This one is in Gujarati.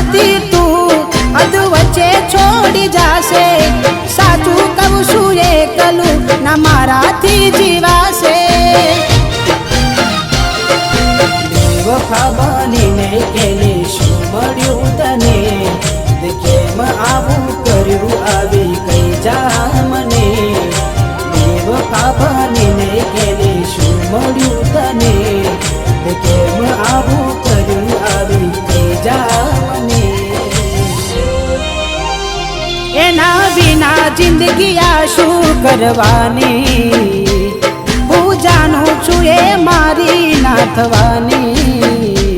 નથી તું અધ વચ્ચે છોડી જાશે સાચું કહું છું એકલું ના મારાથી જીવાશે બેવફા બનીને કેને શું મળ્યું તને કેમ આવું કર્યું આવી કઈ જા મને બેવફા બનીને કેને શું મળ્યું તને કેમ આવું કર્યું આવી કઈ જા મને એના વિના જિંદગી આ શું કરવાની હું જાણું છું એ મારી ના થવાની